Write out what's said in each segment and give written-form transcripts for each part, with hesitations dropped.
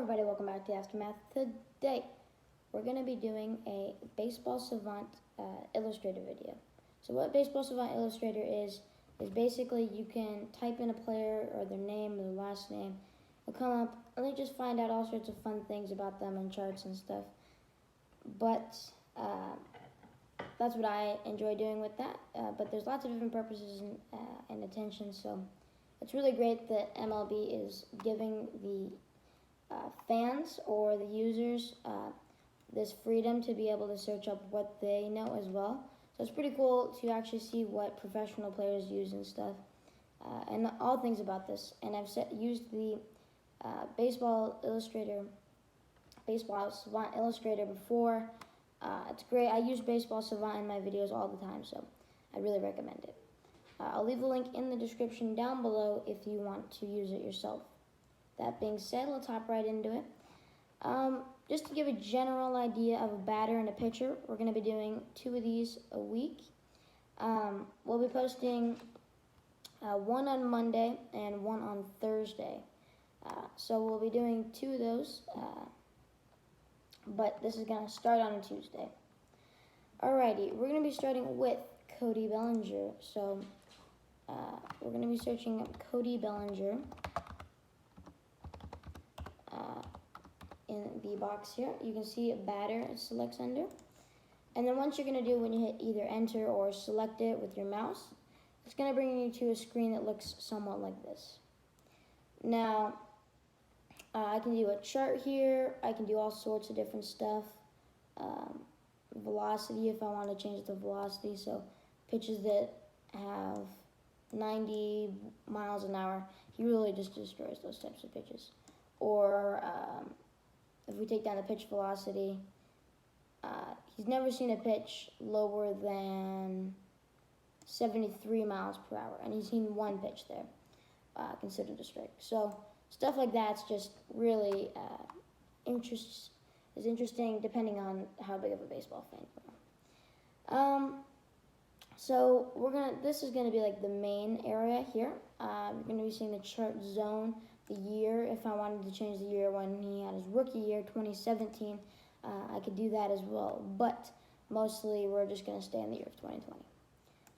everybody, welcome back to Aftermath. Today, we're going to be doing a Baseball Savant Illustrator video. So what Baseball Savant Illustrator is basically you can type in a player or their name or their last name. It'll come up and you just find out all sorts of fun things about them and charts and stuff. But that's what I enjoy doing with that. But there's lots of different purposes and attention, so it's really great that MLB is giving the fans or the users this freedom to be able to search up what they know as well. So it's pretty cool to actually see what professional players use and stuff, and all things about this. And I've used the Baseball Savant Illustrator before. It's great. I use Baseball Savant in my videos all the time, so I really recommend it. I'll leave the link in the description down below if you want to use it yourself. That being said, let's hop right into it. Just to give a general idea of a batter and a pitcher, we're going to be doing 2 of these a week. We'll be posting one on Monday and one on Thursday. So we'll be doing 2 of those, but this is going to start on a Tuesday. Alrighty, we're going to be starting with Cody Bellinger. So we're going to be searching up Cody Bellinger in the box here. You can see a batter, it selects under. And then once you're going to do, when you hit either enter or select it with your mouse, it's going to bring you to a screen that looks somewhat like this. Now, I can do a chart here. I can do all sorts of different stuff. Velocity, if I want to change the velocity. So pitches that have 90 miles an hour, he really just destroys those types of pitches. Or if we take down the pitch velocity, he's never seen a pitch lower than 73 miles per hour, and he's seen one pitch there considered a strike. So stuff like that's just really interesting depending on how big of a baseball fan you are. So this is gonna be like the main area here. You're gonna be seeing the chart zone, the year. If I wanted to change the year when he had his rookie year, 2017, I could do that as well. But mostly we're just gonna stay in the year of 2020.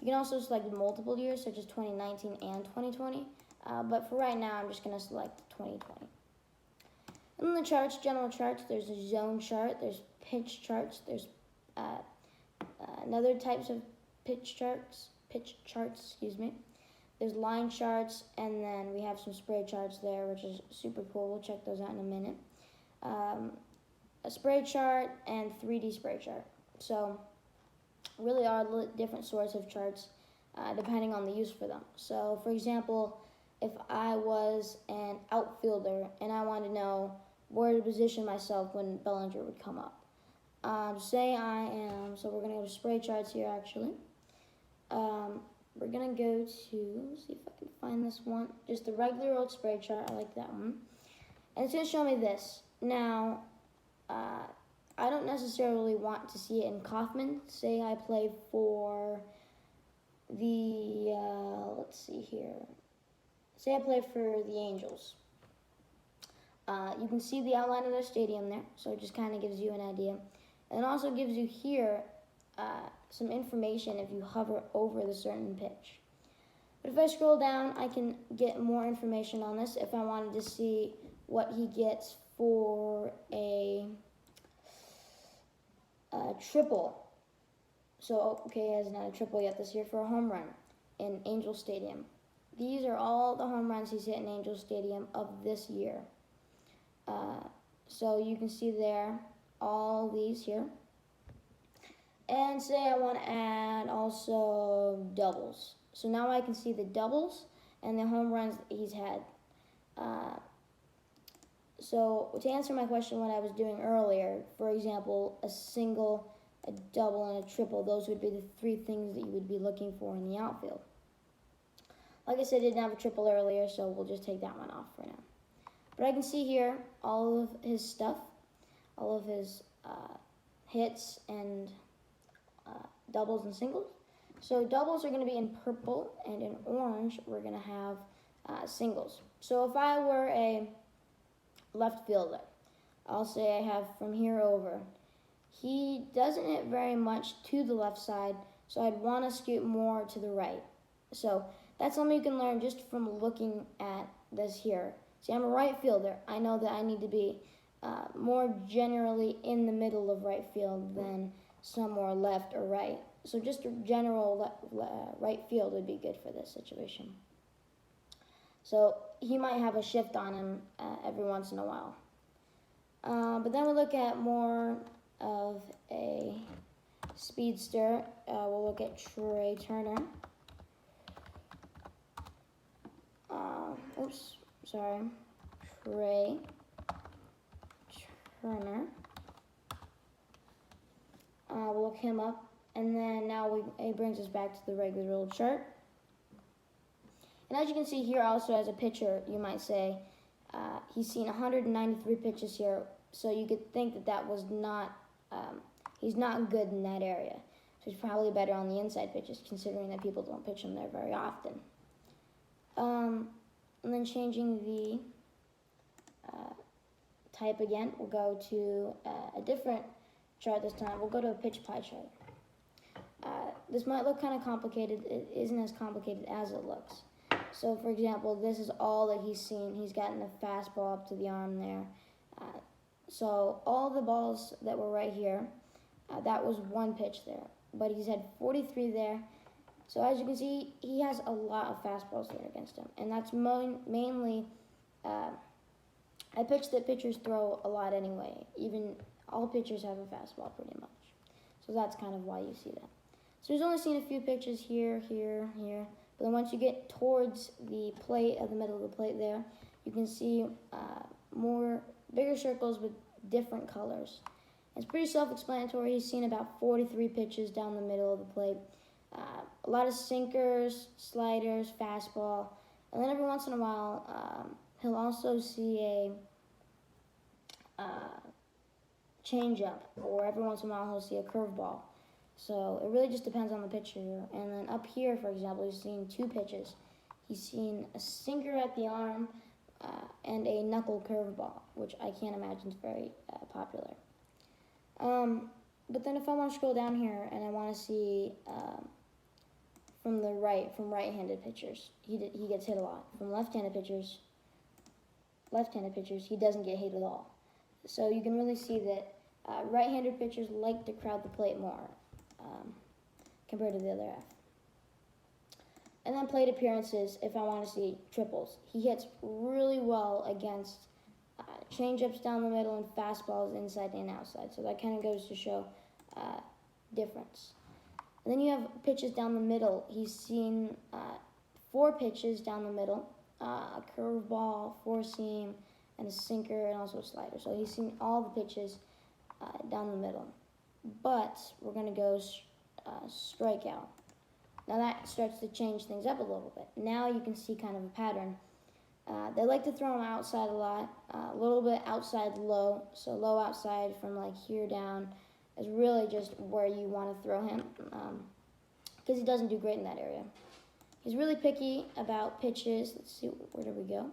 You can also select multiple years, such as 2019 and 2020. But for right now, I'm just gonna select 2020. And then the charts, general charts, there's a zone chart, there's pitch charts, there's another types of pitch charts, excuse me. There's line charts, and then we have some spray charts there, which is super cool. We'll check those out in a minute. A spray chart and 3D spray chart. So really are different sorts of charts depending on the use for them. So for example, if I was an outfielder and I wanted to know where to position myself when Bellinger would come up. Say I am, so we're going to go to spray charts here actually. We're going to go to, let's see if I can find this one, just the regular old spray chart. I like that one. And it's going to show me this. Now, I don't necessarily want to see it in Kaufman. Say I play for the, let's see here. Say I play for the Angels. You can see the outline of their stadium there, so it just kind of gives you an idea. And it also gives you here some information if you hover over the certain pitch. But if I scroll down, I can get more information on this if I wanted to see what he gets for a triple. So, okay, he has not a triple yet this year, for a home run in Angel Stadium. These are all the home runs he's hit in Angel Stadium of this year. So you can see there all these here. And say I want to add also doubles. So now I can see the doubles and the home runs that he's had. So to answer my question, what I was doing earlier, for example, a single, a double, and a triple, those would be the 3 things that you would be looking for in the outfield. Like I said, I didn't have a triple earlier, so we'll just take that one off for now. But I can see here all of his stuff, all of his hits and doubles and singles. So doubles are going to be in purple, and in orange we're going to have singles. So if I were a left fielder I'll say I have from here over. He doesn't hit very much to the left side, so I'd want to scoot more to the right. So that's something you can learn just from looking at this here. See, I'm a right fielder. I know that I need to be more generally in the middle of right field than somewhere left or right. So just a general right field would be good for this situation. So he might have a shift on him every once in a while. But then we look at more of a speedster. We'll look at Trey Turner. Trey Turner. We'll look him up, and then now it brings us back to the regular old chart. And as you can see here, also as a pitcher, you might say he's seen 193 pitches here, so you could think that that was not he's not good in that area. So he's probably better on the inside pitches, considering that people don't pitch him there very often. And then changing the type again, we'll go to a different chart this time. We'll go to a pitch pie chart. This might look kind of complicated. It isn't as complicated as it looks. So, for example, this is all that he's seen. He's gotten a fastball up to the arm there. So all the balls that were right here, that was one pitch there. But he's had 43 there. So as you can see, he has a lot of fastballs there against him. And that's mainly a pitch that pitchers throw a lot anyway. Even all pitchers have a fastball pretty much. So that's kind of why you see that. So he's only seen a few pitches here, here, here. But then once you get towards the plate, at the middle of the plate there, you can see bigger circles with different colors. It's pretty self-explanatory. He's seen about 43 pitches down the middle of the plate. A lot of sinkers, sliders, fastball. And then every once in a while, he'll also see a changeup, or every once in a while he'll see a curveball. So it really just depends on the pitcher. And then up here, for example, he's seen 2 pitches. He's seen a sinker at the arm and a knuckle curveball, which I can't imagine is very popular. But then if I want to scroll down here and I want to see from right-handed pitchers, he gets hit a lot. From left-handed pitchers, he doesn't get hit at all. So you can really see that right-handed pitchers like to crowd the plate more compared to the other half. And then plate appearances, if I want to see triples. He hits really well against changeups down the middle and fastballs inside and outside. So that kind of goes to show difference. And then you have pitches down the middle. He's seen 4 pitches down the middle, a curveball, 4-seam, and a sinker, and also a slider. So he's seen all the pitches down the middle. But we're going to go strikeout. Now that starts to change things up a little bit. Now you can see kind of a pattern. They like to throw them outside a lot, a little bit outside low. So low outside from like here down is really just where you want to throw him because he doesn't do great in that area. He's really picky about pitches. Let's see, where did we go?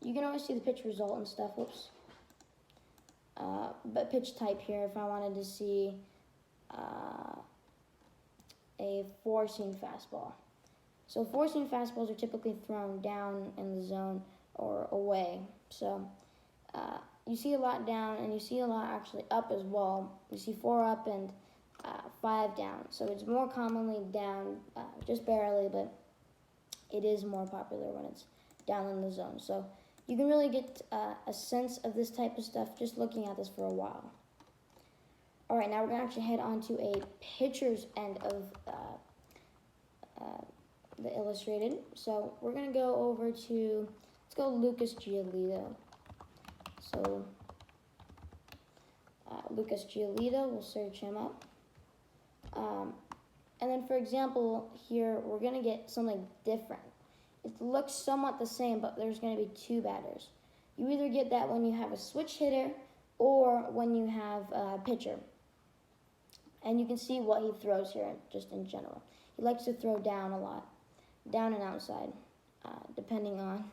You can always see the pitch result and stuff. Whoops. But pitch type here, if I wanted to see a 4-seam fastball. So 4-seam fastballs are typically thrown down in the zone or away. So you see a lot down, and you see a lot actually up as well. You see 4 up and 5 down. So it's more commonly down, just barely, but it is more popular when it's down in the zone. So you can really get a sense of this type of stuff just looking at this for a while. All right, now we're going to actually head on to a pitcher's end of the illustrated. So we're going to go over to, let's go Lucas Giolito. So Lucas Giolito, we'll search him up. And then, for example, here we're going to get something different. It looks somewhat the same, but there's going to be 2 batters. You either get that when you have a switch hitter or when you have a pitcher. And you can see what he throws here just in general. He likes to throw down a lot, down and outside, depending on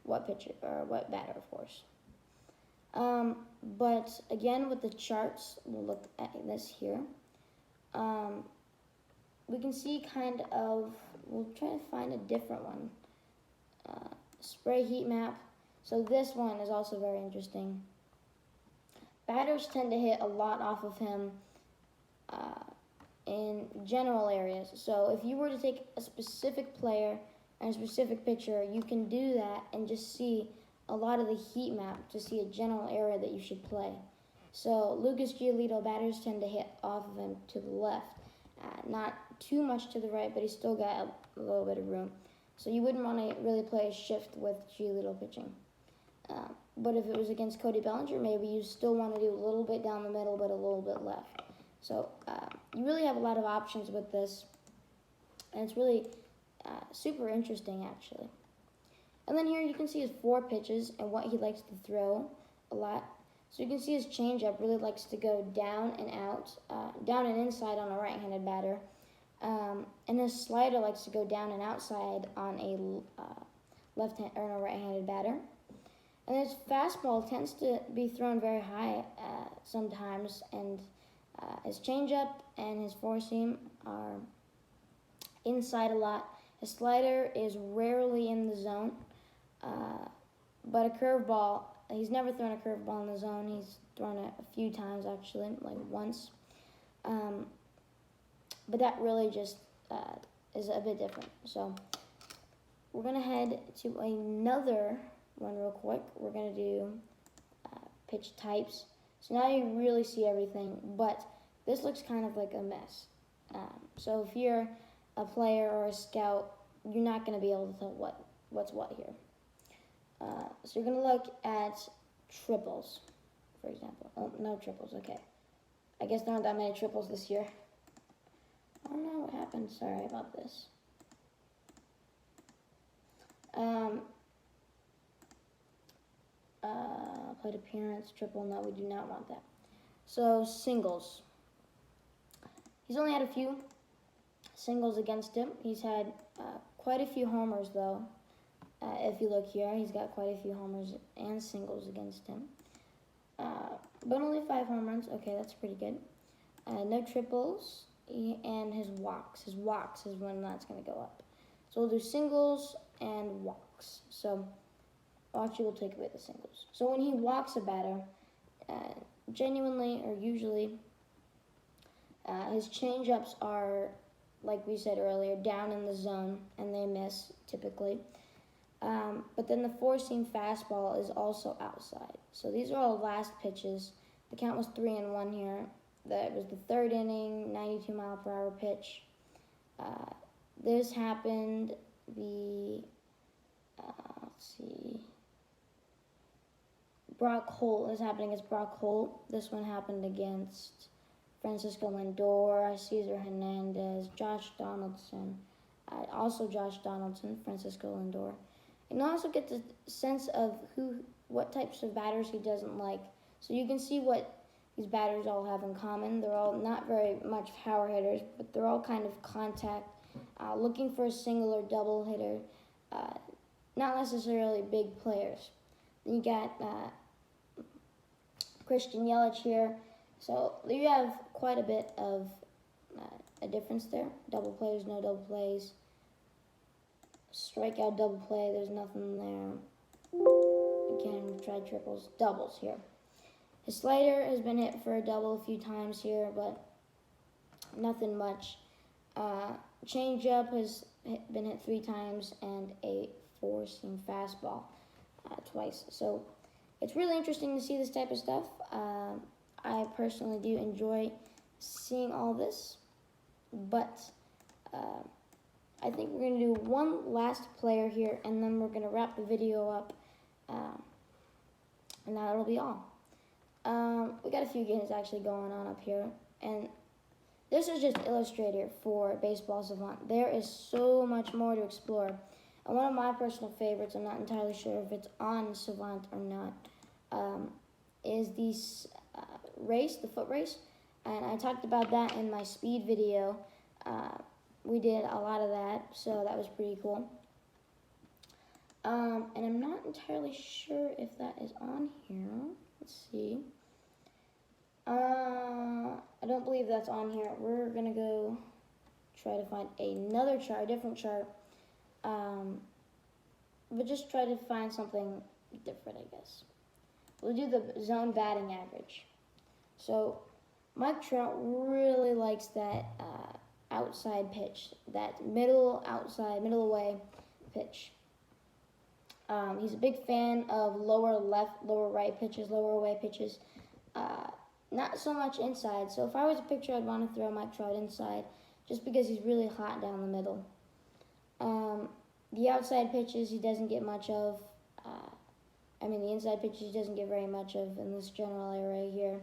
what pitcher or what batter, of course. But again, with the charts, we'll look at this here. We can see kind of, we'll try to find a different one. Spray heat map. So this one is also very interesting. Batters tend to hit a lot off of him in general areas. So if you were to take a specific player and a specific pitcher, you can do that and just see a lot of the heat map to see a general area that you should play. So Lucas Giolito, batters tend to hit off of him to the left. Not too much to the right, but he's still got a little bit of room. So you wouldn't want to really play a shift with Giolito pitching. But if it was against Cody Bellinger, maybe you still want to do a little bit down the middle, but a little bit left. So you really have a lot of options with this. And it's really super interesting, actually. And then here you can see his 4 pitches and what he likes to throw a lot. So you can see his changeup really likes to go down and out, down and inside on a right-handed batter. And his slider likes to go down and outside on a left-hand or a right-handed batter. And his fastball tends to be thrown very high sometimes, and his changeup and his four-seam are inside a lot. His slider is rarely in the zone, but a curveball, he's never thrown a curveball in the zone. He's thrown it a few times, actually, like once. But that really just is a bit different. So we're going to head to another one real quick. We're going to do pitch types. So now you really see everything, but this looks kind of like a mess. So if you're a player or a scout, you're not going to be able to tell what's what here. So you're going to look at triples, for example. Oh, no triples, okay. I guess there aren't that many triples this year. I don't know what happened. Sorry about this. Plate appearance, triple, no, we do not want that. So singles. He's only had a few singles against him. He's had quite a few homers, though. If you look here, he's got quite a few homers and singles against him. But only 5 home runs. Okay, that's pretty good. No triples. And his walks. His walks is when that's going to go up. So we'll do singles and walks. So actually we'll take away the singles. So when he walks a batter, genuinely or usually, his changeups are, like we said earlier, down in the zone, and they miss typically. But then the four-seam fastball is also outside. So these are all last pitches. The count was 3-1 here. That was the 3rd inning, 92-mile-per-hour pitch. This happened let's see, Brock Holt. This happened against Brock Holt. This one happened against Francisco Lindor, Cesar Hernandez, Josh Donaldson. Also Josh Donaldson, Francisco Lindor. And also get the sense of what types of batters he doesn't like. So you can see what these batters all have in common. They're all not very much power hitters, but they're all kind of contact, looking for a single or double hitter, not necessarily big players. Then you got Christian Yelich here. So you have quite a bit of a difference there. Double plays, no double plays. Strikeout, double play, there's nothing there. Again, we've tried triples, doubles here. His slider has been hit for a double a few times here, but nothing much. Changeup has been hit 3 times, and a four-seam fastball twice. So it's really interesting to see this type of stuff. I personally do enjoy seeing all this, but I think we're going to do one last player here, and then we're going to wrap the video up, and that'll be all. We got a few games actually going on up here, and this is just Illustrator for Baseball Savant. There is so much more to explore, and one of my personal favorites, I'm not entirely sure if it's on Savant or not, is the race, the foot race, and I talked about that in my speed video. We did a lot of that, so that was pretty cool. And I'm not entirely sure if that is on here. Let's see. I don't believe that's on here. We're gonna go try to find another chart, a different chart. But just try to find something different, I guess. We'll do the zone batting average. So Mike Trout really likes that outside pitch, that middle outside, middle away pitch. He's a big fan of lower left, lower right pitches, lower away pitches. Not so much inside. So if I was a pitcher, I'd want to throw Mike Trout inside just because he's really hot down the middle. The outside pitches he doesn't get much of. The inside pitches he doesn't get very much of in this general area here.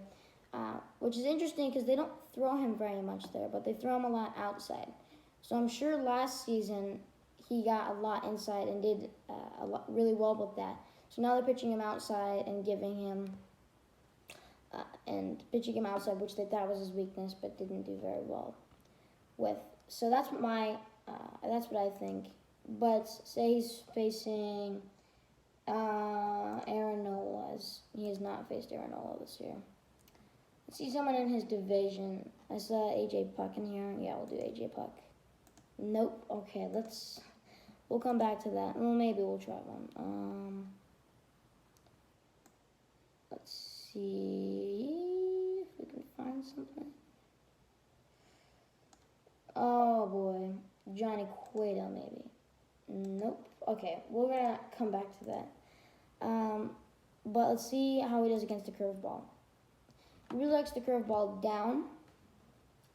Which is interesting because they don't throw him very much there, but they throw him a lot outside. So I'm sure last season he got a lot inside and did really well with that. So now they're pitching him outside and giving him pitching him outside, which they thought was his weakness, but didn't do very well with. So that's what I think. But say he's facing Aaron Nola. He has not faced Aaron Nola this year. Let's see someone in his division. I saw AJ Puck in here. Yeah, we'll do AJ Puck. Nope. Okay, we'll come back to that. Well, maybe we'll try one. Let's see if we can find something. Oh boy, Johnny Cueto maybe. Nope. Okay, we're gonna come back to that. But let's see how he does against the curveball. He really likes the curveball down.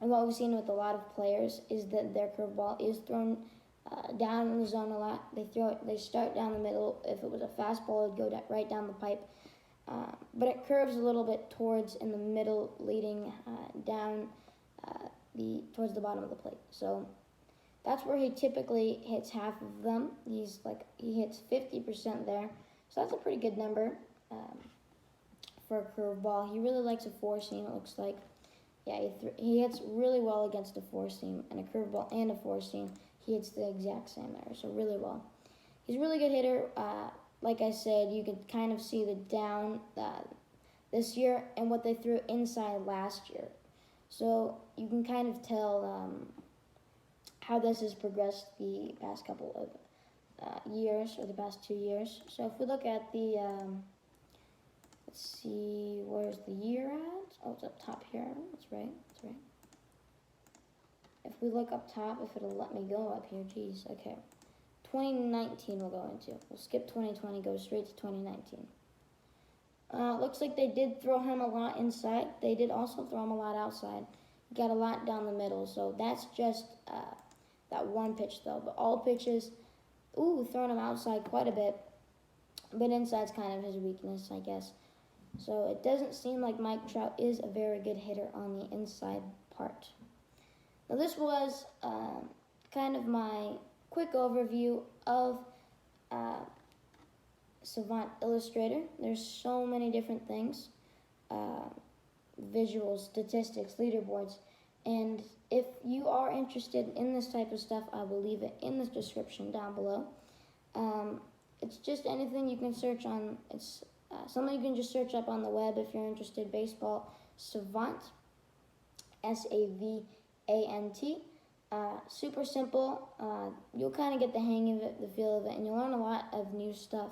And what we've seen with a lot of players is that their curveball is thrown down in the zone a lot. They start down the middle. If it was a fastball, it'd go right down the pipe. But it curves a little bit towards in the middle, leading down towards the bottom of the plate. So that's where he typically hits half of them. He hits 50% there. So that's a pretty good number for a curveball. He really likes a four-seam, it looks like. Yeah, he hits really well against a four-seam, and a curveball and a four-seam. He hits the exact same there, so really well. He's a really good hitter. Like I said, you could kind of see the down this year and what they threw inside last year. So you can kind of tell how this has progressed the past couple of years, or the past 2 years. So if we look at the, let's see, where's the year at? Oh, it's up top here. That's right. If we look up top, if it'll let me go up here, geez, okay. 2019 we'll go into. We'll skip 2020, go straight to 2019. Looks like they did throw him a lot inside. They did also throw him a lot outside. He got a lot down the middle, so that's just that one pitch though. But all pitches, throwing him outside quite a bit. But inside's kind of his weakness, I guess. So it doesn't seem like Mike Trout is a very good hitter on the inside part. Now this was kind of my quick overview of Savant Illustrator. There's so many different things, visuals, statistics, leaderboards, and if you are interested in this type of stuff, I will leave it in the description down below. It's just anything you can search on. It's something you can just search up on the web if you're interested. Baseball Savant, SAVANT. Super simple. You'll kind of get the hang of it, the feel of it, and you'll learn a lot of new stuff.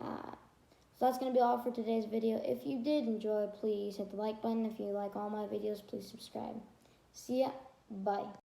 So that's going to be all for today's video. If you did enjoy, please hit the like button. If you like all my videos, please subscribe. See ya. Bye.